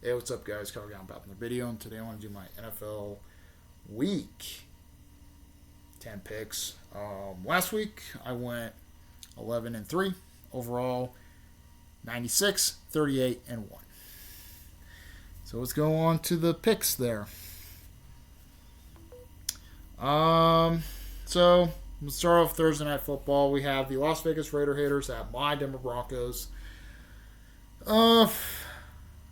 Hey, what's up, guys? Carl Down back in the video, and today I want to do my NFL Week 10 picks. Last week I went 11-3 overall, 96, 38, and 1. So let's go on to the picks there. So let's start off Thursday Night Football. We have the Las Vegas Raider haters at my Denver Broncos.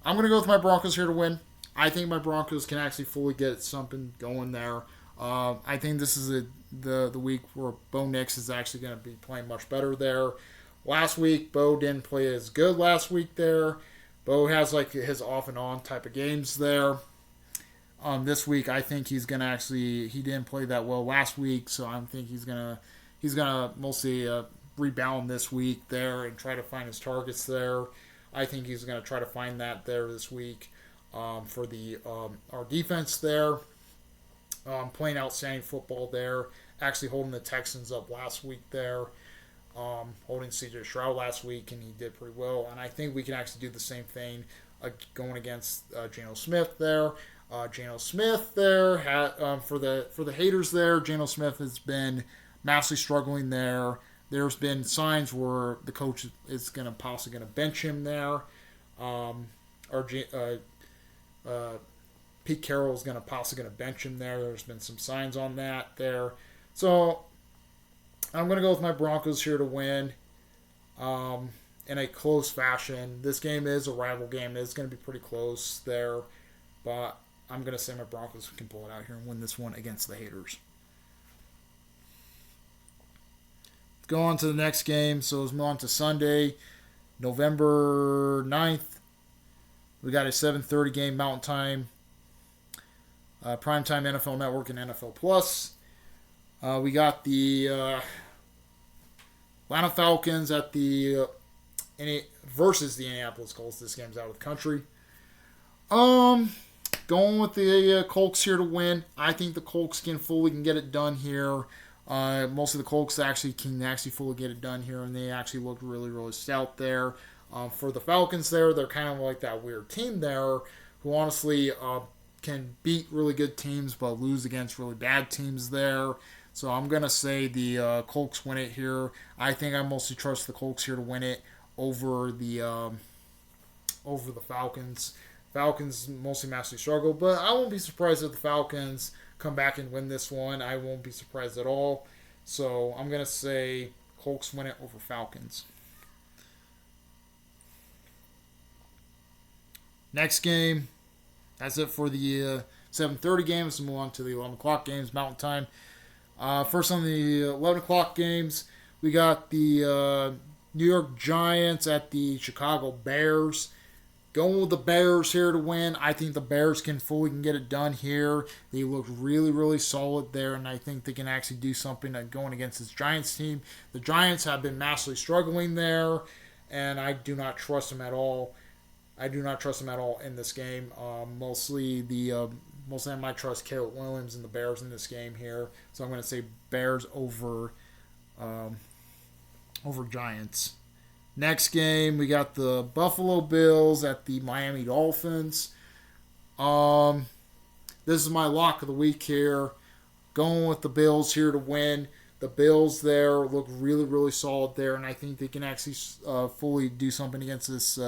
I'm going to go with my Broncos here to win. I think my Broncos can actually fully get something going there. I think this is the week where Bo Nix is actually going to be playing much better there. Last week, Bo didn't play as good last week there. Bo has like his off and on type of games there. This week, I think he's going to actually, he didn't play that well last week, so I think he's going to mostly rebound this week there and try to find his targets there. I think he's going to try to find that there this week for the our defense there. Playing outstanding football there. Actually holding the Texans up last week there. Holding C.J. Stroud last week, and he did pretty well. And I think we can actually do the same thing going against Geno Smith there. Geno Smith there for the haters there. Geno Smith has been massively struggling there. There's been signs where the coach is possibly going to bench him there, Pete Carroll is possibly going to bench him there. There's been some signs on that there, so I'm going to go with my Broncos here to win, in a close fashion. This game is a rival game. It's going to be pretty close there, but I'm going to say my Broncos can pull it out here and win this one against the haters. Go on to the next game. So let's move on to Sunday, November 9th. We got a 7:30 game Mountain Time, Primetime NFL Network and NFL Plus. We got the Atlanta Falcons at the versus the Indianapolis Colts. This game's out of the country. Going with the Colts here to win. I think the Colts can get it done here. Most of the Colts can fully get it done here, and they actually look really, really stout there. For the Falcons there, they're kind of like that weird team there who honestly can beat really good teams but lose against really bad teams there. So I'm going to say the Colts win it here. I think I mostly trust the Colts here to win it over the Falcons. Falcons mostly massively struggle, but I won't be surprised if the Falcons come back and win this one. I won't be surprised at all. So I'm going to say Colts win it over Falcons. Next game, that's it for the 7:30 games. Let's move on to the 11 o'clock games, Mountain Time. First on the 11 o'clock games, we got the New York Giants at the Chicago Bears. Going with the Bears here to win. I think the Bears can get it done here. They look really, really solid there, and I think they can actually do something going against this Giants team. The Giants have been massively struggling there, and I do not trust them at all. I do not trust them at all in this game. Mostly I might trust Caleb Williams and the Bears in this game here. So I'm going to say Bears over Giants. Next game, we got the Buffalo Bills at the Miami Dolphins. This is my lock of the week here. Going with the Bills here to win. The Bills there look really, really solid there, and I think they can actually fully do something against this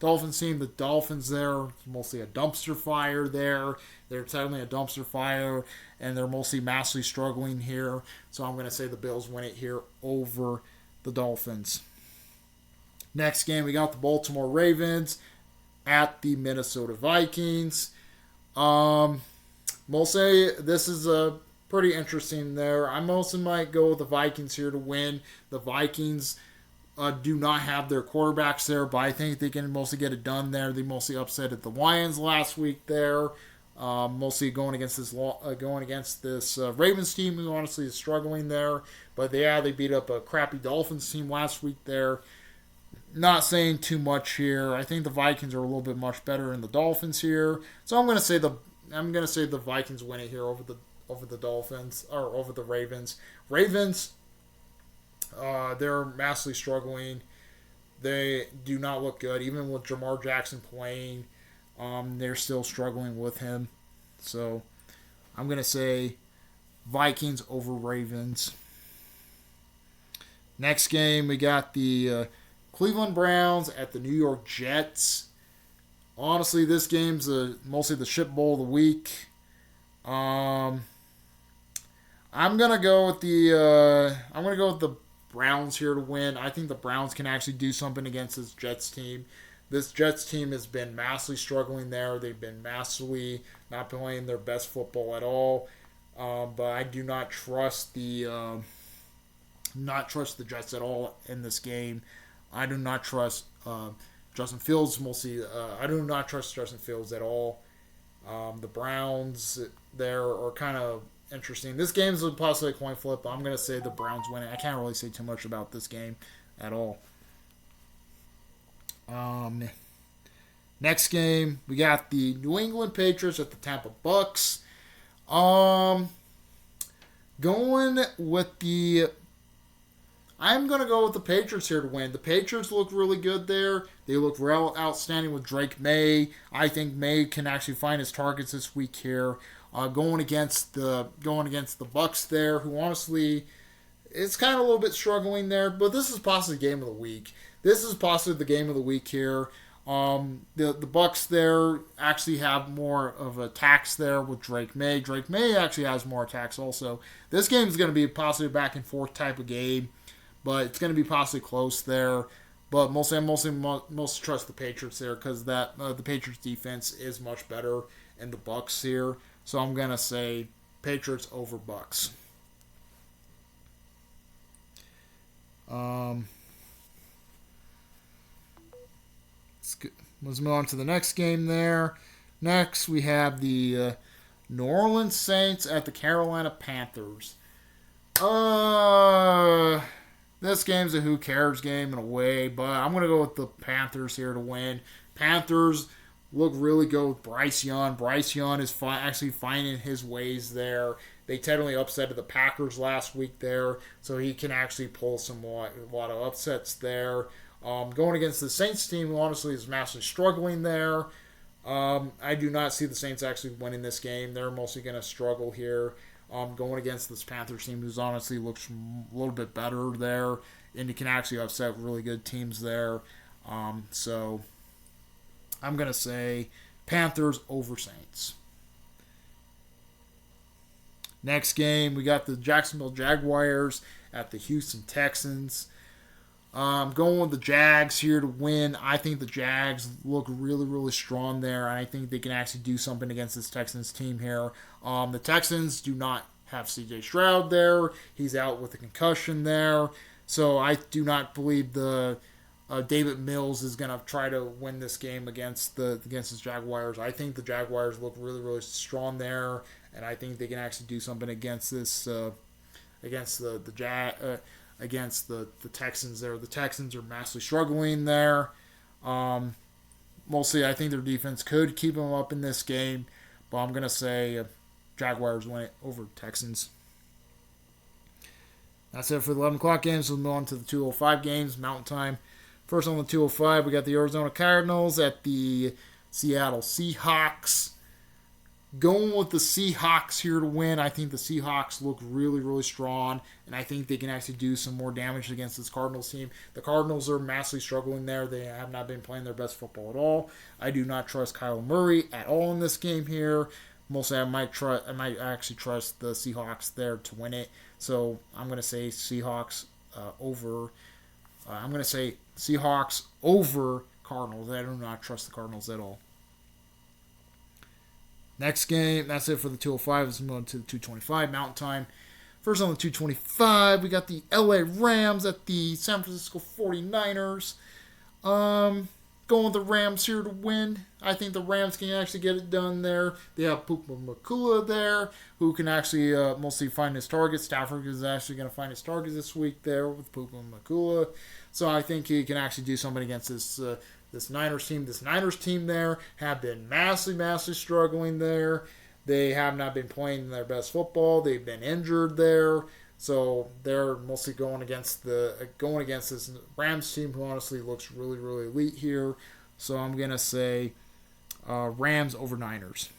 Dolphins team. The Dolphins there, mostly a dumpster fire there. They're certainly a dumpster fire, and they're mostly massively struggling here. So I'm going to say the Bills win it here over the Dolphins. Next game, we got the Baltimore Ravens at the Minnesota Vikings. Mostly, this is a pretty interesting there. I mostly might go with the Vikings here to win. The Vikings do not have their quarterbacks there, but I think they can mostly get it done there. They mostly upset at the Lions last week there. Mostly going against this Ravens team who honestly is struggling there. But they beat up a crappy Dolphins team last week there. Not saying too much here. I think the Vikings are a little bit much better than the Dolphins here. So I'm going to say the Vikings win it here over the Dolphins or over the Ravens. Ravens, they're massively struggling. They do not look good, even with Jamar Jackson playing. They're still struggling with him. So I'm going to say Vikings over Ravens. Next game, we got the Cleveland Browns at the New York Jets. Honestly, this game's mostly the shit bowl of the week. I'm gonna go with the Browns here to win. I think the Browns can actually do something against this Jets team. This Jets team has been massively struggling there. They've been massively not playing their best football at all. But I do not trust the Jets at all in this game. I do not trust Justin Fields. Mostly, I do not trust Justin Fields at all. The Browns there are kind of interesting. This game is possibly a coin flip, but I'm going to say the Browns win it. I can't really say too much about this game at all. Next game, we got the New England Patriots at the Tampa Bucks. I'm going to go with the Patriots here to win. The Patriots look really good there. They look real outstanding with Drake May. I think May can actually find his targets this week here. Going against the Bucks there, who honestly, it's kind of a little bit struggling there. But this is possibly the game of the week. This is possibly the game of the week here. The Bucks there actually have more of attacks there with Drake May. Drake May actually has more attacks also. This game is going to be possibly a back and forth type of game, but it's going to be possibly close there. But mostly trust the Patriots there because the Patriots defense is much better than the Bucks here. So I'm going to say Patriots over Bucks. Let's move on to the next game there. Next, we have the New Orleans Saints at the Carolina Panthers. This game's a who cares game in a way, but I'm going to go with the Panthers here to win. Panthers look really good with Bryce Young. Bryce Young is actually finding his ways there. They technically upset the Packers last week there, so he can actually pull a lot of upsets there. Going against the Saints team, who honestly is massively struggling there. I do not see the Saints actually winning this game. They're mostly going to struggle here. Going against this Panthers team, who's honestly looks a little bit better there, and you can actually upset really good teams there. So I'm going to say Panthers over Saints. Next game, we got the Jacksonville Jaguars at the Houston Texans. Going with the Jags here to win. I think the Jags look really, really strong there. And I think they can actually do something against this Texans team here. The Texans do not have C.J. Stroud there. He's out with a concussion there. So I do not believe the David Mills is going to try to win this game against the Jaguars. I think the Jaguars look really, really strong there. And I think they can actually do something against this against the Texans there. The Texans are massively struggling there. Mostly, I think their defense could keep them up in this game, but I'm going to say Jaguars win it over Texans. That's it for the 11 o'clock games. We'll move on to the 2:05 games, Mountain Time. First on the 2:05, we got the Arizona Cardinals at the Seattle Seahawks. Going with the Seahawks here to win. I think the Seahawks look really, really strong, and I think they can actually do some more damage against this Cardinals team. The Cardinals are massively struggling there. They have not been playing their best football at all. I do not trust Kyler Murray at all in this game here. Mostly, I might actually trust the Seahawks there to win it. So I'm going to say Seahawks over. I'm going to say Seahawks over Cardinals. I do not trust the Cardinals at all. Next game, that's it for the 2:05. Let's move on to the 2:25 Mountain Time. First on the 2:25, we got the LA Rams at the San Francisco 49ers. Going with the Rams here to win. I think the Rams can actually get it done there. They have Puka Nacua there, who can actually mostly find his targets. Stafford is actually going to find his targets this week there with Puka Nacua. So I think he can actually do something against this Niners team. This Niners team there have been massively struggling there. They have not been playing their best football. They've been injured there. So they're mostly going against this Rams team, who honestly looks really, really elite here. So I'm going to say Rams over Niners.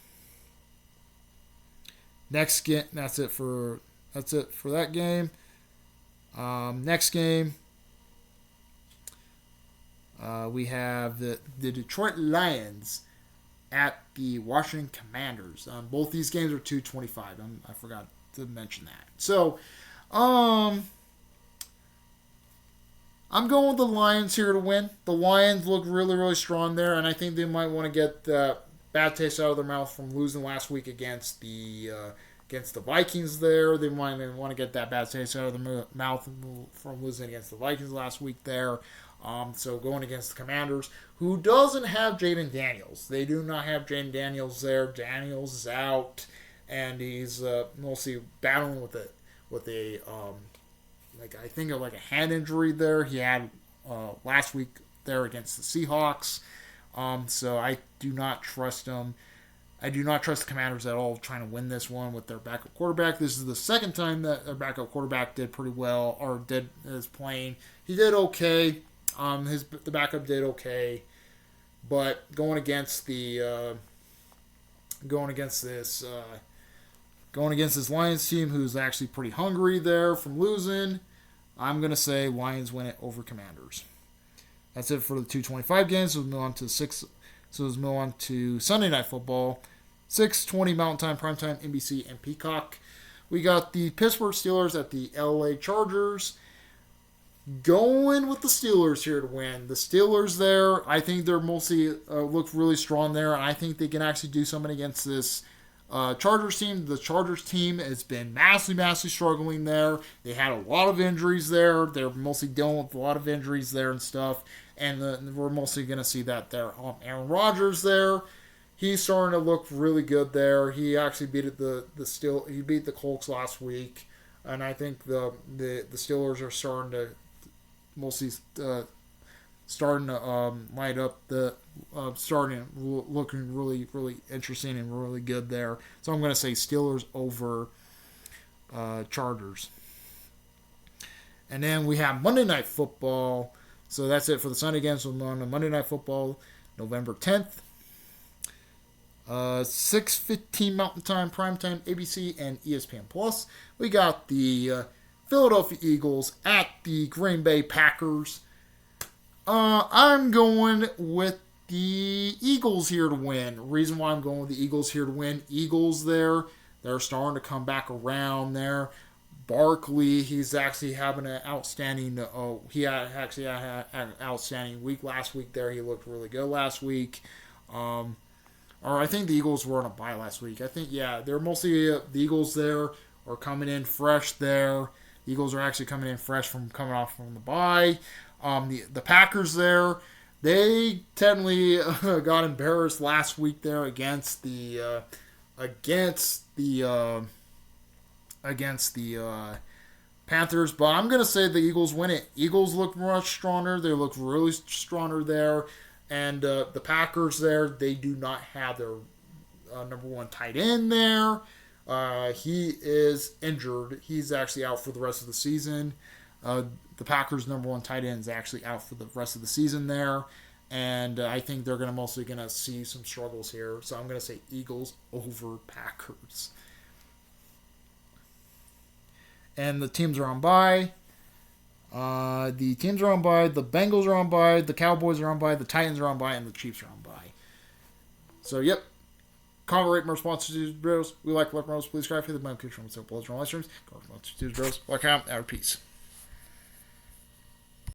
Next game, that's it for that game. Next game, we have the Detroit Lions at the Washington Commanders. Both these games are 225. I forgot to mention that. So, I'm going with the Lions here to win. The Lions look really, really strong there, and I think they might want to get that bad taste out of their mouth from losing last week against the Vikings there. They might want to get that bad taste out of their mouth from losing against the Vikings last week there. So going against the Commanders, who doesn't have Jaden Daniels. They do not have Jaden Daniels there. Daniels is out, and he's mostly battling with a I think a hand injury there he had last week there against the Seahawks. So I do not trust him. I do not trust the Commanders at all trying to win this one with their backup quarterback. This is the second time that their backup quarterback did pretty well, or is playing. He did okay. The backup did okay, but going against this Lions team, who's actually pretty hungry there from losing, I'm gonna say Lions win it over Commanders. That's it for the 225 games. We'll move on to Sunday Night Football, 6:20 Mountain Time, Primetime, NBC, and Peacock. We got the Pittsburgh Steelers at the LA Chargers. Going with the Steelers here to win. The Steelers there, I think they're mostly look really strong there, and I think they can actually do something against this Chargers team. The Chargers team has been massively struggling there. They had a lot of injuries there. They're mostly dealing with a lot of injuries there and stuff, and we're mostly going to see that there. Aaron Rodgers there, he's starting to look really good there. He actually beat the Colts last week, and I think the Steelers are starting to light up looking really, really interesting and really good there. So I'm going to say Steelers over Chargers. And then we have Monday Night Football. So that's it for the Sunday games. We'll move on to Monday Night Football, November 10th. 6:15 Mountain Time, Primetime, ABC, and ESPN Plus. We got the Philadelphia Eagles at the Green Bay Packers. I'm going with the Eagles here to win. Reason why I'm going with the Eagles here to win. Eagles there, they're starting to come back around there. Barkley, he's actually having an outstanding. He had an outstanding week last week. There, he looked really good last week. Or I think the Eagles were on a bye last week. I think they're mostly the Eagles there are coming in fresh there. The Eagles are actually coming in fresh from the bye. The Packers there, they technically got embarrassed last week there against the Panthers, but I'm gonna say the Eagles win it. Eagles look much stronger. They look really stronger there, and the Packers there, they do not have their number one tight end there. He is injured. He's actually out for the rest of the season. The Packers' number one tight end is actually out for the rest of the season there. And I think they're mostly going to see some struggles here. So I'm going to say Eagles over Packers. And the teams are on bye. The teams are on bye. The Bengals are on bye. The Cowboys are on bye. The Titans are on bye. And the Chiefs are on bye. So, yep. Comment, rate, more sponsors, bros. We like more. Please subscribe to the Bum Kitchen. What's up, blows, live streams. Comment, sponsors, bros. Welcome. Our peace.